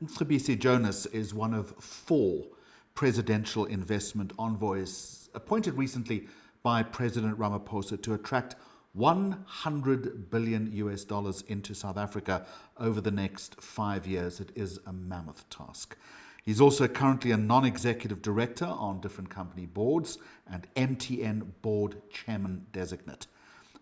Mcebisi Jonas is one of 4 presidential investment envoys appointed recently by President Ramaphosa to attract 100 billion US dollars into South Africa over the next 5 years. It is a mammoth task. He's also currently a non-executive director on different company boards and MTN board chairman designate.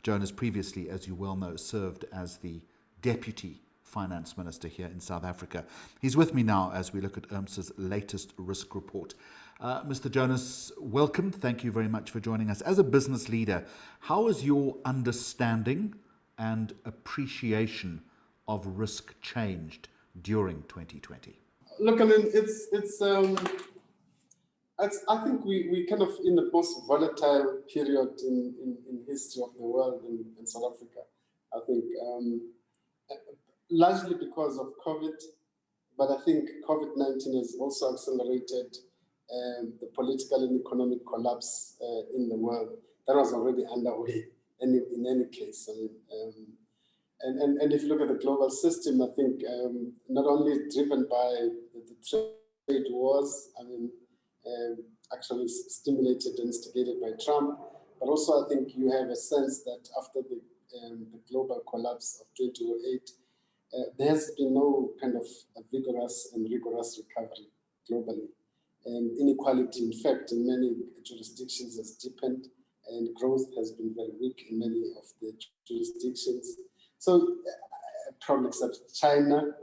Jonas previously, as you well know, served as the deputy finance minister here in South Africa. He's with me now as we look at IRMSA's latest risk report. Mr. Jonas, welcome. Thank you very much for joining us. As a business leader, how has your understanding and appreciation of risk changed during 2020? Look, I mean, I think we kind of in the most volatile period in history of the world in South Africa. I think largely because of COVID, but I think COVID-19 has also accelerated the political and economic collapse in the world that was already underway in any case. I mean, and if you look at the global system, I think not only driven by the trade wars, I mean, actually stimulated and instigated by Trump, but also I think you have a sense that after the global collapse of 2008, there has been no kind of a vigorous and rigorous recovery globally. And inequality, in fact, in many jurisdictions has deepened, and growth has been very weak in many of the jurisdictions. So, probably except China,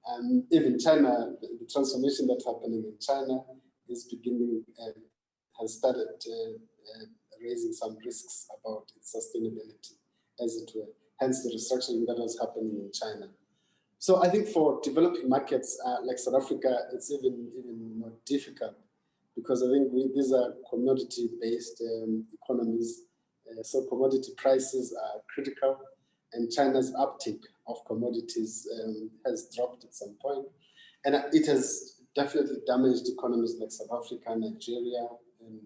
and even China, the transformation that's happening in China is beginning and has started raising some risks about its sustainability, as it were. Hence the restructuring that was happening in China. So I think for developing markets like South Africa, it's even more difficult because I think these are commodity-based economies. So commodity prices are critical, and China's uptake of commodities has dropped at some point. And it has definitely damaged economies like South Africa, Nigeria, and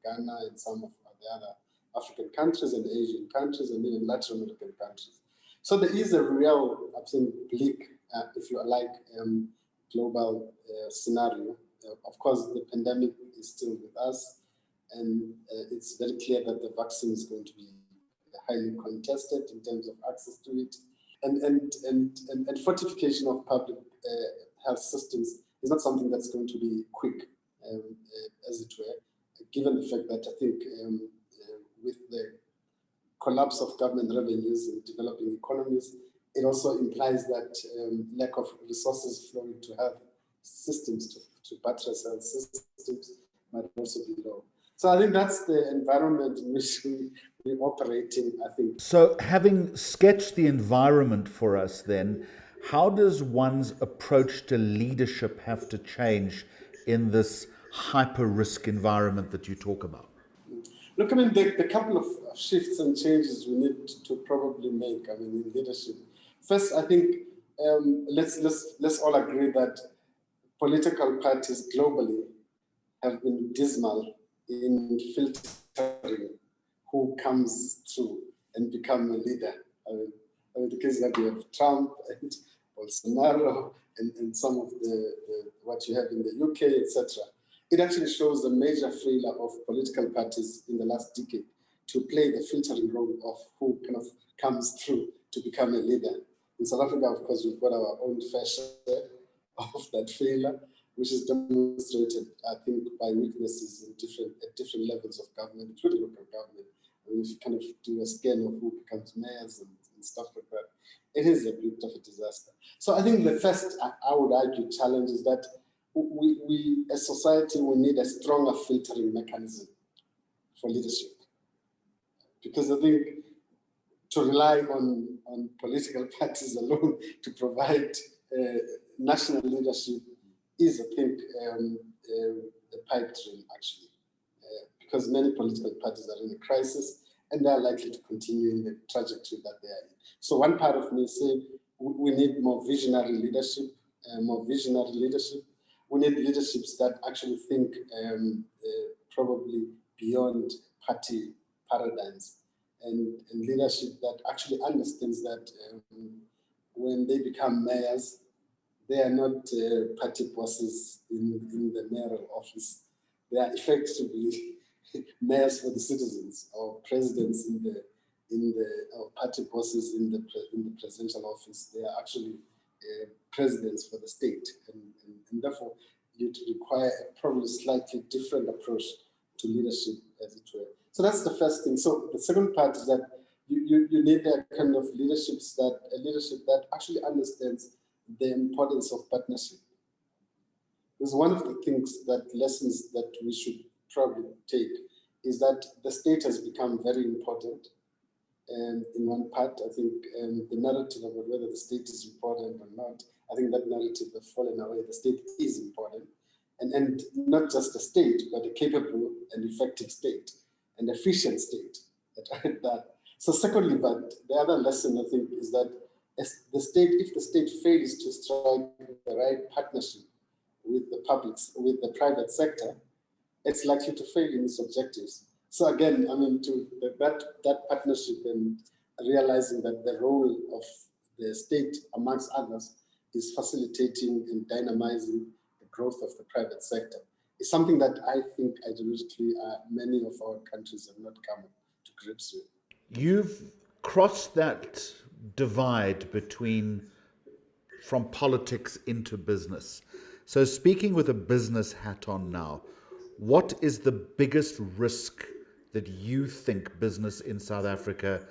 Ghana, and some of the other African countries and Asian countries, and even Latin American countries. So there is a real, I think, bleak, if you like, global scenario. Of course, the pandemic is still with us, and it's very clear that the vaccine is going to be highly contested in terms of access to it, and fortification of public health systems is not something that's going to be quick, as it were, given the fact that I think with the collapse of government revenues in developing economies, it also implies that lack of resources flowing to health systems, to buttress health systems, might also be low. So I think that's the environment in which we're operating, I think. So having sketched the environment for us then, how does one's approach to leadership have to change in this hyper-risk environment that you talk about? Look, I mean, the couple of shifts and changes we need to probably make, I mean, in leadership. First, I think let's all agree that political parties globally have been dismal in filtering who comes through and become a leader. I mean the case that we have Trump and Bolsonaro and some of the what you have in the UK, etc. It actually shows a major failure of political parties in the last decade to play the filtering role of who kind of comes through to become a leader. In South Africa, of course, we've got our own fair share of that failure, which is demonstrated, I think, by weaknesses at different levels of government, including local government. I mean, if you kind of do a scan of who becomes mayors and stuff like that, it is a bit of a disaster. So I think the first, I would argue, challenge is that we as society, we need a stronger filtering mechanism for leadership. Because I think to rely on political parties alone to provide national leadership is, I think, a pipe dream, actually. Because many political parties are in a crisis and they are likely to continue in the trajectory that they are in. So one part of me is saying we need more visionary leadership, We need leaderships that actually think probably beyond party paradigms, and leadership that actually understands that when they become mayors, They are not party bosses in the mayoral office. They are effectively mayors for the citizens, or presidents or party bosses in the presidential office. They are actually presidents for the state, and therefore you'd require a probably slightly different approach to leadership, as it were. So that's the first thing. So the second part is that you need a kind of leadership that actually understands the importance of partnership. Because one of the lessons that we should probably take is that the state has become very important. And in one part, I think the narrative about whether the state is important or not, I think that narrative has fallen away. The state is important. And not just a state, but a capable and effective state, an efficient state. So secondly, but the other lesson, I think, is that if the state fails to strike the right partnership with the private sector, it's likely to fail in its objectives. So again, I mean, that partnership and realizing that the role of the state, amongst others, is facilitating and dynamizing the growth of the private sector is something that I think ideologically many of our countries have not come to grips with. You've crossed that divide from politics into business. So speaking with a business hat on now, what is the biggest risk that you think business in South Africa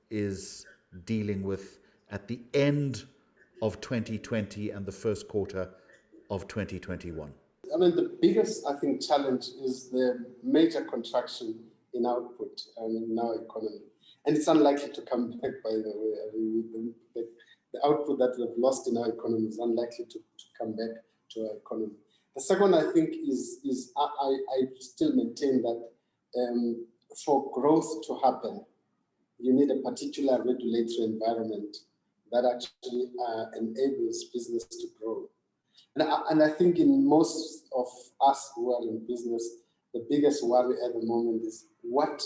is dealing with at the end of 2020 and the first quarter of 2021? I mean, the biggest, I think, challenge is the major contraction in output in our economy. And it's unlikely to come back, by the way. I mean, the output that we've lost in our economy is unlikely to come back to our economy. The second, I think, is I still maintain that for growth to happen, you need a particular regulatory environment that actually enables business to grow. And I think in most of us who are in business, the biggest worry at the moment is what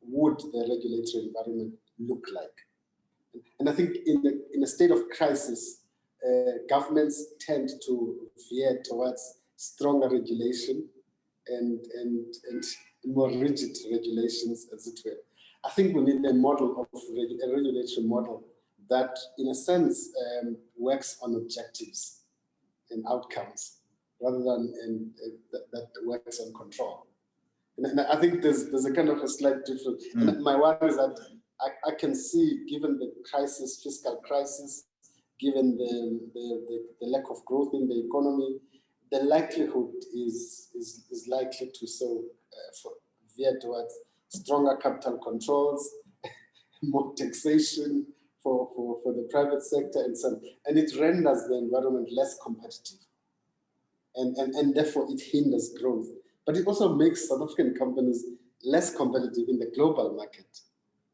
would the regulatory environment look like? And I think in a state of crisis, governments tend to veer towards stronger regulation and more rigid regulations, as it were. I think we need a regulatory model that, in a sense, works on objectives and outcomes rather than that works on control. And I think there's a kind of a slight difference. And my worry is that I can see, given the fiscal crisis, given the lack of growth in the economy, the likelihood is likely to veer towards stronger capital controls, more taxation for the private sector, and so on. And it renders the environment less competitive. And therefore it hinders growth. But it also makes South African companies less competitive in the global market.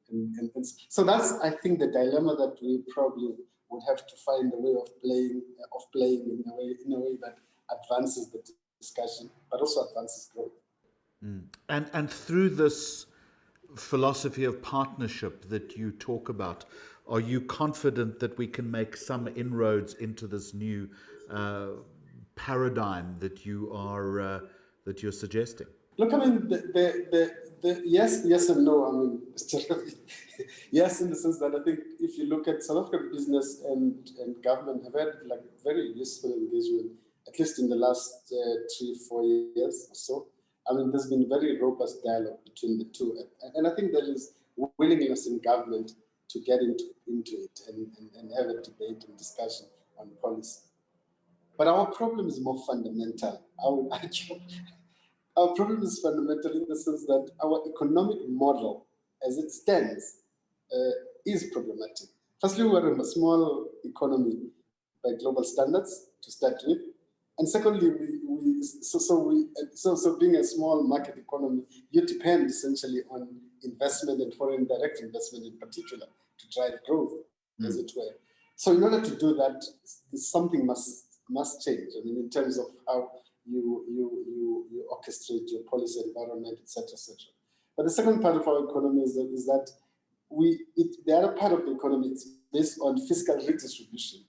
And so that's, I think, the dilemma that we probably would have to find a way of playing in a way that advances the discussion, but also advances growth. And through this philosophy of partnership that you talk about, are you confident that we can make some inroads into this new paradigm that you're suggesting? Look, I mean, the yes and no. I mean, yes, in the sense that I think if you look at South African business and government have had like very useful engagement, at least in the last 3-4 years or so. I mean, there's been very robust dialogue between the two, and I think there is willingness in government to get into it and have a debate and discussion on policy. But our problem is more fundamental. I would argue our problem is fundamental in the sense that our economic model, as it stands, is problematic. Firstly, we're a small economy by global standards to start with, and secondly, so being a small market economy, you depend essentially on investment and foreign direct investment in particular to drive growth, as it were. So in order to do that, something must change. I mean, in terms of how you orchestrate your policy environment, etc., etc. But the second part of our economy is that the other part of the economy is based on fiscal redistribution.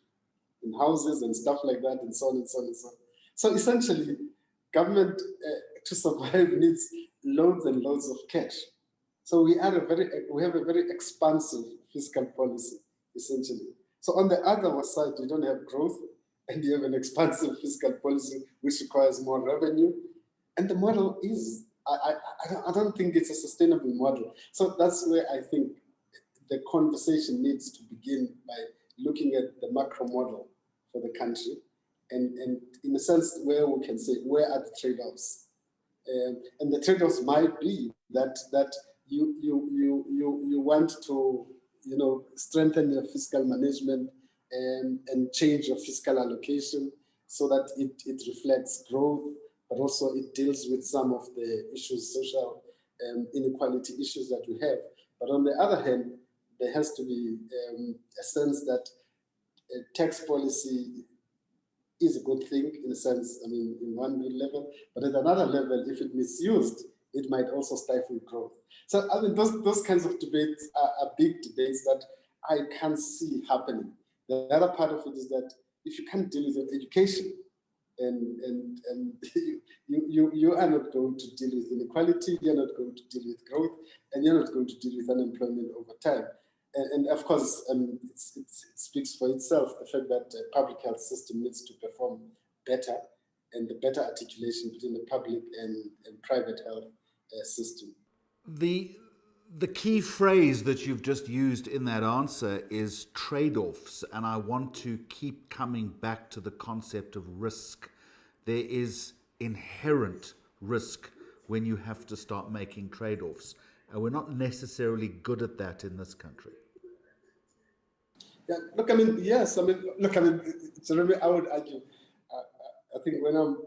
in houses and stuff like that, and so on and so on and so on. So essentially, government to survive needs loads and loads of cash. So we have a very expansive fiscal policy, essentially. So on the other side, you don't have growth, and you have an expansive fiscal policy which requires more revenue. And the model is, I don't think it's a sustainable model. So that's where I think the conversation needs to begin by looking at the macro model for the country, and in a sense where we can say, where are the trade-offs? And the trade-offs might be that you want to strengthen your fiscal management and change your fiscal allocation so that it reflects growth, but also it deals with some of the issues, social inequality issues that we have. But on the other hand, there has to be a sense that tax policy is a good thing in a sense, I mean, in one level, but at another level, if it misused, it might also stifle growth. So I mean, those kinds of debates are big debates that I can't see happening. The other part of it is that if you can't deal with your education, and you are not going to deal with inequality, you're not going to deal with growth, and you're not going to deal with unemployment over time. And of course, it speaks for itself, the fact that the public health system needs to perform better, and the better articulation between the public and private health system. The key phrase that you've just used in that answer is trade-offs, and I want to keep coming back to the concept of risk. There is inherent risk when you have to start making trade-offs, and we're not necessarily good at that in this country. Yeah, look, I mean, yes, I mean, look, I mean, Jeremy, I would argue. I think when I'm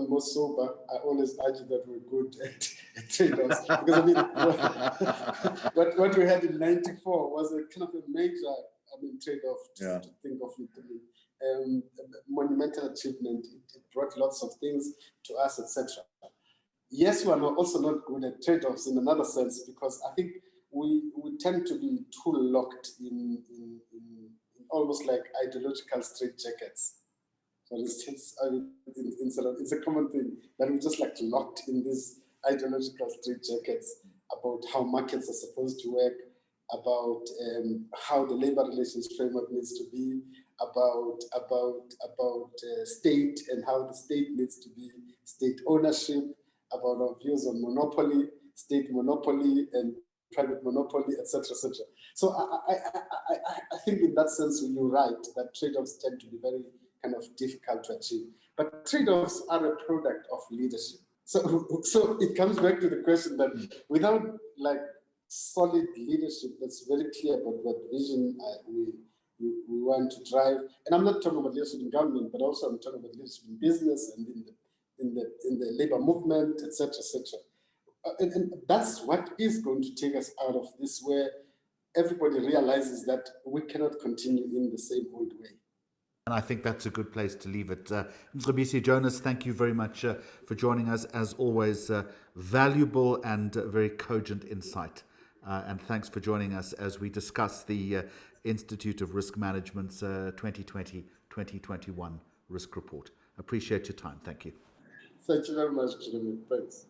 more sober, I always argue that we're good at trade-offs, because I mean, what we had in '94 was a kind of a major, I mean, trade-off to think of it. I mean, monumental achievement. It brought lots of things to us, etc. Yes, we are also not good at trade-offs in another sense, because I think we tend to be too locked in almost like ideological straitjackets. For instance, it's a common thing that we're just like locked in these ideological straitjackets about how markets are supposed to work, about how the labor relations framework needs to be, about state and how the state needs to be, state ownership, about our views on monopoly, state monopoly and private monopoly, etc., etc. So I think in that sense, you're right, that trade-offs tend to be very kind of difficult to achieve. But trade-offs are a product of leadership. So it comes back to the question that without like solid leadership that's very clear about what vision we want to drive, and I'm not talking about leadership in government, but also I'm talking about leadership in business and in the labor movement, etc., etc. And that's what is going to take us out of this, where everybody realizes that we cannot continue in the same old way. And I think that's a good place to leave it. Mcebisi Jonas, thank you very much for joining us. As always, valuable and very cogent insight. And thanks for joining us as we discuss the Institute of Risk Management's 2020-2021 risk report. Appreciate your time. Thank you. Thank you very much, Jeremy. Thanks.